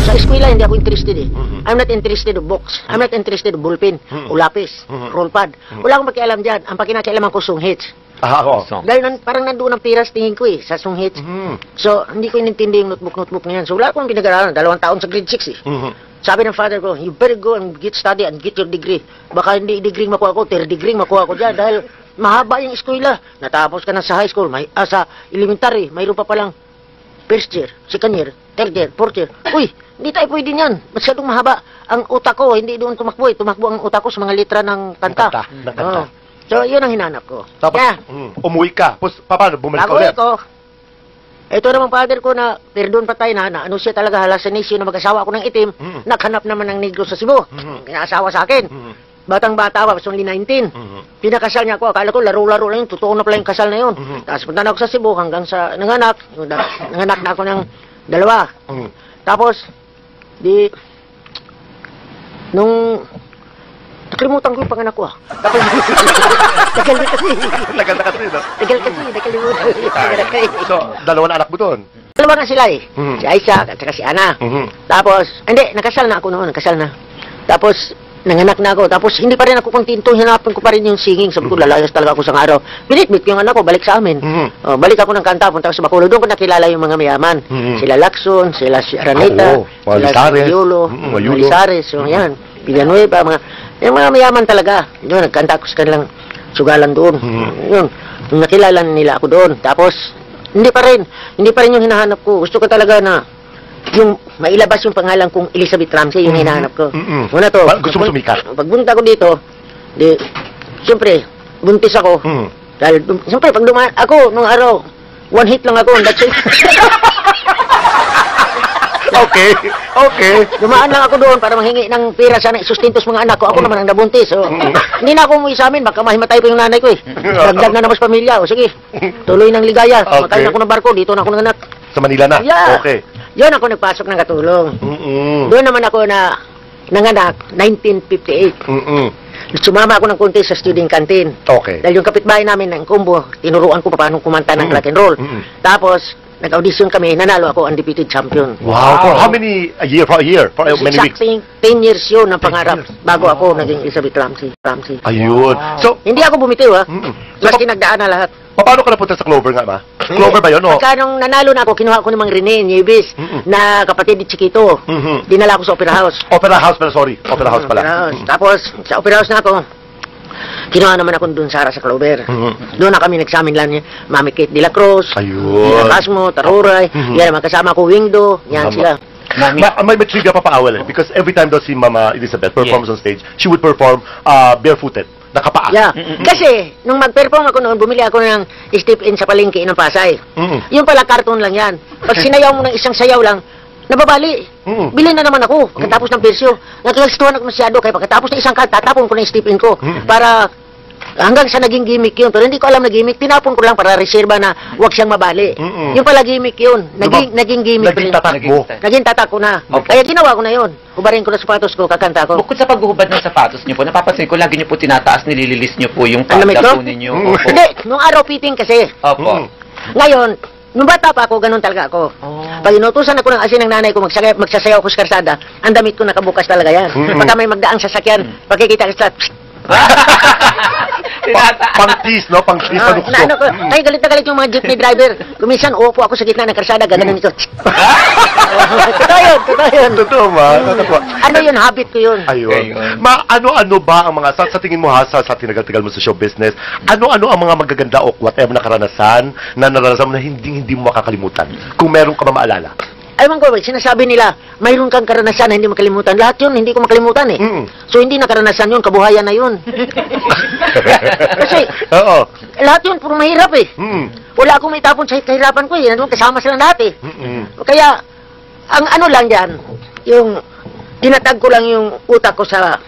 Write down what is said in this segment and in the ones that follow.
Sa eskwela, hindi ako interested eh. I'm not interested in books. I'm not interested in ballpen, o lapis, roll pad. Wala akong pakialam dyan. Ang pakinakailaman ko, sunghits. Ako. Dahil parang nandoon ang piras tingin ko eh, sa sunghits. So, hindi ko inintindi yung notebook na yan. So, wala akong pinag-aralan. 2 taon sa grade 6 eh. Sabi ng father ko, you better go and get study and get your degree. Baka hindi degree makuha ko, 3rd degree makuha ko dyan. Dahil mahaba yung eskwela. Natapos ka na sa high school, sa elementary, mayroon pa palang first year, second year, third year, fourth year. Uy, hindi tayo pwede niyan. Masyadong mahaba. Ang utak ko, hindi doon tumakbo eh. Tumakbo ang utak ko sa mga litra ng kanta. Ng kanta. So, yun ang hinanap ko. Tapos, umuwi ka. Paano? Bumalik ka ulit? Ako, ito namang father ko na, pero doon pa tayo na ano siya talaga halasanisyo na mag-asawa ako ng itim, naghanap naman ng negro sa Cebu. Kinaasawa sa akin. Batang-bata pa, only 19. Pinakasal niya ako, akala ko laro-laro lang yun, totoo na pala yung kasal na yun. Tapos punta na ako sa Cebu hanggang sa nanganak na ako ng 2. Tapos, nung nakalimutan ko yung panganak ko Tapos, tagal na kasi. Tagal na kasi, no? Tagal kasi, nakalimutan. So, 2 na anak mo doon? 2 na sila eh. Si Isaac at saka si Ana. Tapos, hindi, nakasal na ako noon, nakasal na. Tapos, nanganak na ako. Tapos, hindi pa rin ako kontento, hinapan ko pa rin yung singing. Sabi ko, lalayas talaga ako sa araw. Binitbit ko yung anak ko, balik sa amin. Balik ako ng kanta, punta ako sa Bacolod. Doon ko nakilala yung mga mayaman. Sila Lacson, sila Araneta, sila Yolo, Malisares, yan. Villanueva, yung mga mayaman talaga. Yun, nagkanta ako sa kanilang sugalan doon. Yun, nakilala nila ako doon. Tapos, hindi pa rin yung hinahanap ko. Gusto ko talaga na yung mailabas yung pangalan kong Elizabeth Ramsey, yung hinahanap ko. Una to. Gusto mo sumikat? Pagbunta ko dito, siyempre, buntis ako. Dahil, siyempre, pag dumaan, ako, nung araw, 1 hit lang ako, that's it. Okay. Dumaan lang ako doon para manghingi ng pera sana isustintos mga anak ko. Ako naman ang nabuntis. So, hindi na ako umuwi sa amin. Baka mahimatay pa yung nanay ko eh. Dagdag na naman sa pamilya. O sige, tuloy ng ligaya. Makain ako ng barko. Dito na ako nanganak. Sa Manila na? Yeah. Okay. Yun ako nagpasok ng katulong. Doon naman ako na nanganak, 1958. Sumama ako ng konti sa student canteen. Okay. Dahil yung kapitbahay namin ng Kumbo, tinuruan ko paano kumanta ng rock and roll. Tapos, nag-audition kami, nanalo ako, undefeated champion. Wow. For how many, a year? For many weeks? Exactly, 10 years yun ang pangarap bago ako naging Elizabeth Ramsey. Ayun. So, hindi ako bumitiw Maski nagdaan na lahat. paano ka napunta sa Clover nga ba? Clover ba yun? O? Pagka nung nanalo na ako, kinuha ko ng mga Rene Nieves na kapatid ni Chiquito. Dinala ko sa Opera House. Opera House pala, sorry. Opera House pala. Opera House. Tapos, sa Opera House na ako, kinuha naman ako dun Sara sa Clover. Doon na kami nagsamin lang niya. Mami Kate de la Cruz, Ayun. Casmo, Taruray, yan ang magkasama ko, Wingdo, yan sila. May trivia pa paawal because every time daw si Mama Elizabeth performs on stage, she would perform barefooted, nakapaa. Yeah. Kasi, nung mag-perform ako noon, bumili ako ng step-in sa palengke ng Pasay. Yung pala, cartoon lang yan. Pag sinayaw mo ng isang sayaw lang, nababali. Bilhin na naman ako pagkatapos ng persyo. Nagkalastuhan ako masyado kaya pagkatapos ng isang kanta, tatapon ko na yung step-in ko para hanggang sa naging gimmick yun. Pero hindi ko alam na gimmick, tinapon ko lang para reserva na huwag siyang mabali. Yung pala gimmick yun. Naging gimmick. Naging tatak mo. Naging tatak ko na. Okay. Kaya ginawa ko na yun. Hubarin ko na sapatos ko, kakanta ko. Bukod sa paghuhubad ng sapatos niyo po, napapansin ko lagi niyo po tinataas, nilililis niyo po yung Alam mo palda ito? po ninyo. Hindi, nung araw fitting kasi. Opo. Ngayon, nung bata pa ako, ganun talaga ako. Pag inutusan ako ng asin ng nanay ko, magsasayaw ko sa karsada, ang damit ko nakabukas talaga yan. Pagka may magdaang sasakyan, pagkikita ka sa Pang-tease, no? Pang-tease, panukso. Ay, galit na galit yung mga jeepney driver. Kuminsan, upo ako sa gitna ng karsada, gano'n ito. Totoo yun. Totoo ba? Ano yun, habit ko yun. Ayun. Ano-ano ba ang mga, sa tingin mo ha, sa tinagal-tagal mo sa show business, ano-ano ang mga magaganda o whatever na karanasan na naranasan mo na hindi mo makakalimutan? Kung meron ka ba maalala? Ayman ko, sinasabi nila, mayroon kang karanasan na hindi makalimutan. Lahat yun, hindi ko makalimutan eh. So, hindi na karanasan yun, kabuhayan na yun. Kasi, lahat yun, puro mahirap eh. Wala akong maitapon sa kahirapan ko eh. Kasama sila lahat eh. Kaya, ang ano lang yan, yung, tinatag ko lang yung utak ko sa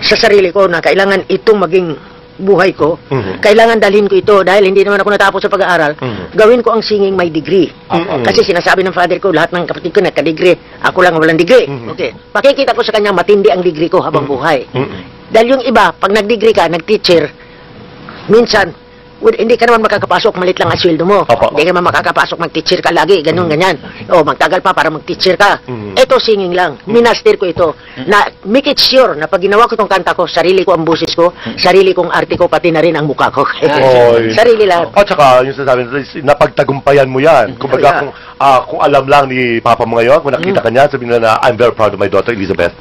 sarili ko na kailangan itong maging buhay ko, kailangan dalhin ko ito dahil hindi naman ako natapos sa pag-aaral, gawin ko ang singing may degree. Kasi sinasabi ng father ko, lahat ng kapatid ko nagka-degree, ako lang walang degree. Okay. Pakikita ko sa kanya, matindi ang degree ko habang buhay. Dahil yung iba, pag nag-degree ka, nag-teacher, minsan, hindi ka naman makakapasok, malit lang ang sweldo mo. Opo. Hindi ka naman makakapasok, mag-teacher ka lagi, ganyan. O, magtagal pa para mag-teacher ka. Ito, singing lang. Minaster ko ito. Na, make it sure na pag ginawa ko itong kanta ko, sarili ko ang boses ko, sarili kong arte ko, pati na rin ang mukha ko. Oy. Sarili lang. At saka, yung sasabi, napagtagumpayan mo yan. Kumbaga, kung alam lang ni Papa mo ngayon, kung nakita ka niya, sabihin na I'm very proud of my daughter, Elizabeth.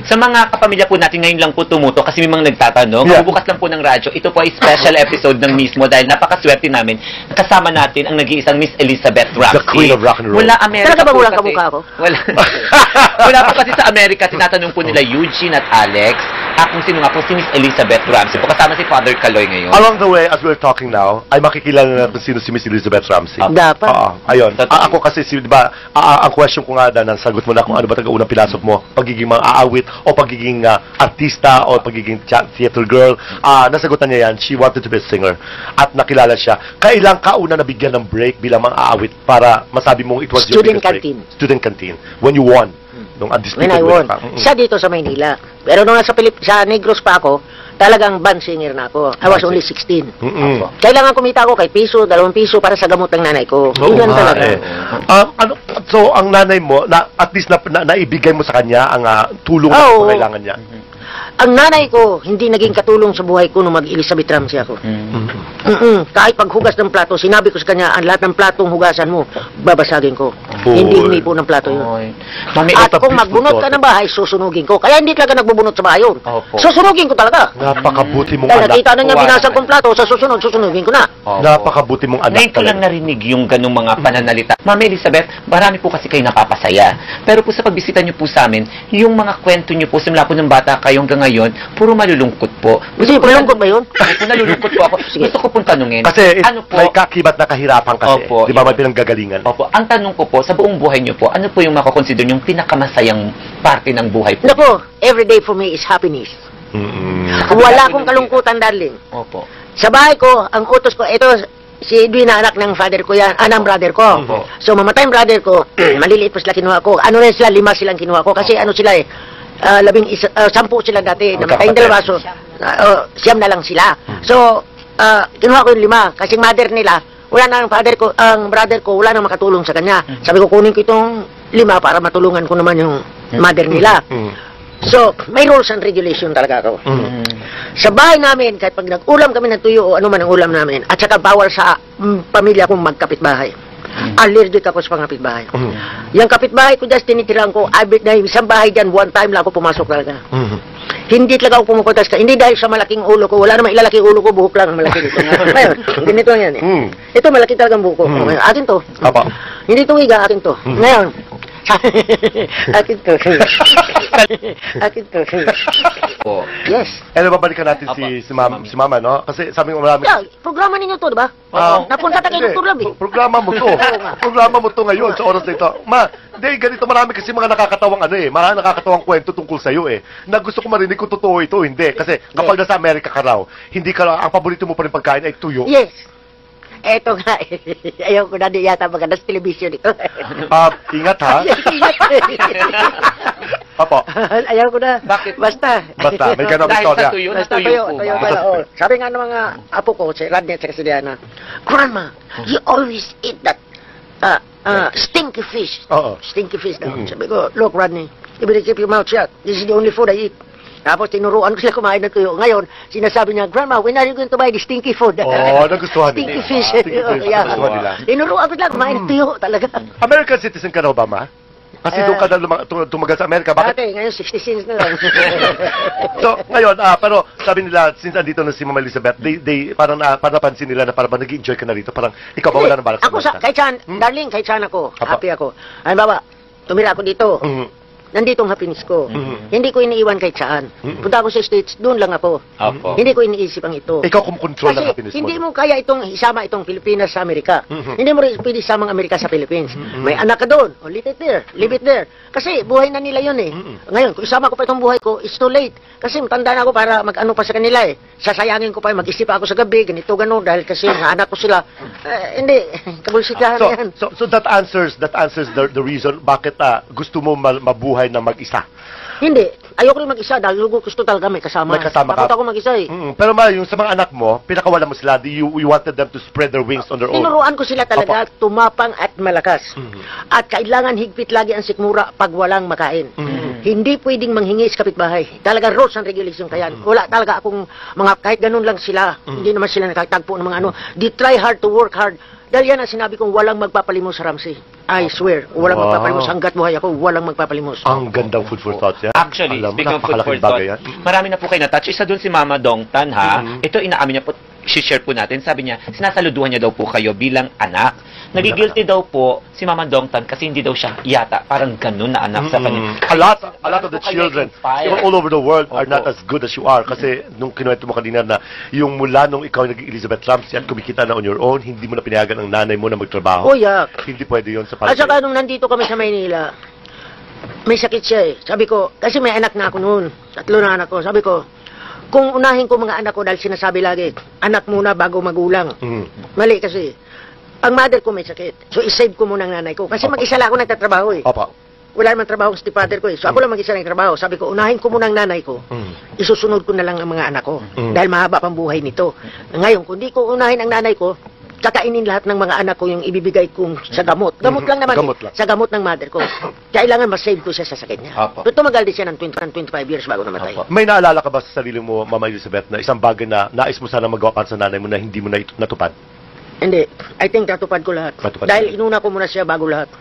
Sa mga kapamilya po natin ngayon lang po tumuto kasi may mga nagtatanong. Yeah. Bukas lang po ng radyo. Ito po ay special episode ng mismo dahil napakaswerte namin. Kasama natin ang nag-iisang Miss Elizabeth Ramsey. The Queen of Rock and Roll. Wala Amerika Talaga ba po walang kasi- kamukha ako? Wala. Wala po kasi sa Amerika, tinatanong po nila Eugene at Alex. Kung sino nga po si Miss Elizabeth Ramsey po. Kasama si Father Caloy ngayon. Along the way, as we're talking now, ay makikilala na natin sino si Miss Elizabeth Ramsey. Dapat. Ayun. Totoo. Ako kasi, di ba, ang question ko nga na, sagot mo na kung ano ba taga-unang pinasok mo, pagiging mga aawit, o pagiging artista, o pagiging theater girl, nasagutan niya yan, she wanted to be a singer. At nakilala siya. Kailang kauna nabigyan ng break bilang mga aawit para masabi mong it was your Student biggest break? canteen. Student canteen. When you won. Nung When undisputed I winner won. pa. Isa dito sa Maynila. Pero nung nasa sa Negros pa ako, talagang band singer na ako. I was only 16. Kailangan kumita ako kay piso, 2 piso para sa gamot ng nanay ko. Oo Yun nga, talaga. eh. So, ang nanay mo, at least naibigay mo sa kanya ang tulong na Oo. kailangan niya. Ang nanay ko, hindi naging katulong sa buhay ko nung mag-Elizabeth Ramsey ako. Kahit paghugas ng plato, sinabi ko sa kanya, ang lahat ng platong hugasan mo, babasagin ko. Hindi humipo ng plato yun. Oy. Mami, At What a kung beautiful magbunot ka daughter. ng bahay, susunugin ko. Kaya hindi talaga nagbubunot sa bahay yun. Opo. Susunugin ko talaga. Napakabuti mong Dahil anak. nakita na niya Wala. binasag kong plato, sa susunod, susunugin ko na. Opo. Napakabuti mong anak Ngayon ko lang narinig yung ganung mga pananalita. Mami Elizabeth, marami po kasi kayo napapasaya. Pero po sa pagbisita niyo po sa amin, yung mga kwento niyo po, simula po ng bata kayo hanggang ngayon, puro malulungkot po. Kasi malungkot ba yun? Opo, nalulungkot po ako. Gusto ko pong tanungin. Kasi ano po? may kakibat na kahirapan kasi. Opo, Di ba yun. may pinanggagalingan? Opo, ang tanong ko po, sa buong buhay niyo po, ano po yung makakonsider yung pinakamasayang parte ng buhay po? Naku, every day for me is happiness. Wala akong kalungkutan, darling. Opo. Sa bahay ko, ang utos ko, ito, si Edwin na anak ng father ko yan, ng brother ko. Opo. So, mamatay ang brother ko, maliliit pa sila kinuha ko. Ano rin sila, 5 silang kinuha ko. Kasi ano sila 10 sila dati. Namatay yung dalawa, so, 9 na lang sila. So, kinuha ko yung 5. Kasi mother nila, wala na ang brother ko, wala na makatulong sa kanya. Sabi ko, kunin ko itong 5 para matulungan ko naman yung mother nila. So, may rules and regulation talaga ako. Sa bahay namin, kahit pag nag-ulam kami ng tuyo o ano man ang ulam namin, at saka bawal sa pamilya kong magkapitbahay. Allergic ako sa pangkapitbahay. Yung kapitbahay ko, just tinitirahan ko, na isang bahay dyan, one time lang ako pumasok talaga. Hindi talaga ako pumupunta sa hindi dahil sa malaking ulo ko. Wala namang ilalaki ulo ko, buhok lang ang malaki dito. Ngayon, ganito lang yan eh. Ito, malaki talagang buhok ko. Ngayon, akin to. Apa. Hindi to higa, akin to. Ngayon, akin to. Akin to. Po. Yes. Eh, babalikan natin si Mama, no? Kasi sabi ko marami. Yeah, programa ninyo to, di ba? Napunta tayo Hindi. ng Turlab eh. Programa mo to. Programa mo to ngayon sa oras na ito. Hindi, ganito marami kasi mga nakakatawang mga nakakatawang kwento tungkol sa iyo na gusto ko marinig kung totoo ito, hindi. Kasi kapag nasa Amerika ka raw, hindi ka ang paborito mo pa rin pagkain ay tuyo. Yes. Eto nga, ayaw ko na di yata maganda sa television ito. Ingat ha. Apo. Ayaw ko na. Bakit? Basta. Basta, may ganong Dahil istorya. sa tuyo, Basta natuyo po tuyo ba? pala, oh. Sabi nga ng mga apo ko, si Rodney at si Diana, Grandma, you always eat that stinky fish. Oo. Stinky fish daw. Sabi ko, look Rodney, you better keep your mouth shut. This is the only food I eat. Tapos tinuruan ko sila kumain ng tuyo. Ngayon, sinasabi niya, Grandma, when are you going to buy the stinky food? Nagustuhan nila. Stinky fish. Stinky fish, Yeah. nagustuhan nila. Tinuruan ko sila kumain ng tuyo talaga. American citizen ka raw ba, Ma? Kasi doon ka na tumagal sa Amerika. Bakit? Dati, ngayon 60 cents na lang. So, ngayon, pero sabi nila, since andito na si Mama Elizabeth, they parang napansin nila na parang nag-enjoy ka na rito. Parang ikaw ba wala na balak sa Ako Amerika? kahit saan, darling, kahit saan ako, Apa. happy ako. Ay, baba, tumira ako dito. Nandito ang happiness ko. Hindi ko iniiwan kahit saan. Punta ako sa States, doon lang ako. Opo. Hindi ko iniisip ang ito. Ikaw kumukontrol ng Kasi happiness mo. hindi mo kaya isama itong Pilipinas sa Amerika. Hindi mo rin pwede isama ang Amerika sa Philippines. May anak ka doon. O, leave it there. Leave it there. Kasi buhay na nila yun eh. Ngayon, kung isama ko pa itong buhay ko, it's too late. Kasi matanda na ako para mag-ano pa sa kanila eh. Sasayangin ko pa, mag-isip ako sa gabi, ganito, gano'n, dahil kasi mga anak ko sila. Hindi, kabulsitahan na yan. So that answers the reason bakit gusto mo mabuhay decide na mag-isa. Hindi. Ayoko rin mag-isa dahil gusto talaga may kasama. May kasama ka. Takot ako mag-isa eh. Pero ma, yung sa mga anak mo, pinakawalan mo sila, you wanted them to spread their wings on their own. Tinuruan ko sila talaga tumapang at malakas. At kailangan higpit lagi ang sikmura pag walang makain. Hindi pwedeng manghingi sa kapitbahay. Talaga rules and regulation kayan. Wala talaga akong mga, kahit ganun lang sila, hindi naman sila nakatagpo ng mga ano. They try hard to work hard. Dahil yan ang sinabi kong walang magpapalimos sa Ramsey. I swear, walang Wow. magpapalimos. Hanggat buhay ako, walang magpapalimos. Ang gandang food for thought yan. Actually, Alam mo, speaking of food for napakalaking thought, bagay yan. marami na po kayo na-touch. Isa doon si Mama Dongtan, ha? Ito, inaamin niya po, share po natin. Sabi niya, sinasaluduhan niya daw po kayo bilang anak. Nagigilty daw po si Mama Dongtan kasi hindi daw siya yata parang ganun na anak sa kanya. A lot of the children, even all over the world, are not as good as you are. Kasi nung kinuwento mo kanina na yung mula nung ikaw naging Elizabeth Ramsey at kumikita na on your own, hindi mo na pinayagan ang nanay mo na magtrabaho. Oh, yeah. Hindi pwede yun sa At saka nung nandito kami sa Maynila, may sakit siya eh. Sabi ko, kasi may anak na ako noon. 3 na anak ko. Sabi ko, kung unahin ko mga anak ko dahil sinasabi lagi, anak muna bago magulang. Mali kasi. Ang mother ko may sakit. So, isave ko muna ang nanay ko. Kasi Opo. mag-isa lang ako nagtatrabaho eh. Opa. Wala naman trabaho sa stepfather ko eh. So, ako lang mag-isa nagtrabaho. Sabi ko, unahin ko muna ang nanay ko. Isusunod ko na lang ang mga anak ko. Dahil mahaba pang buhay nito. Ngayon, kung di ko unahin ang nanay ko, kakainin lahat ng mga anak ko yung ibibigay kong sa gamot. Gamot lang naman. Gamot lang. Sa gamot ng mother ko. Kailangan mas-save ko siya sa sakit niya. Opo. Pero tumagal din siya ng 25 years bago namatay. May naalala ka ba sa sarili mo, Mama Elizabeth, na isang bagay na nais mo sana magawa para sa nanay mo na hindi mo na natupad? Hindi. I think natupad ko lahat. Natupad Dahil ko. inuna ko muna siya bago lahat.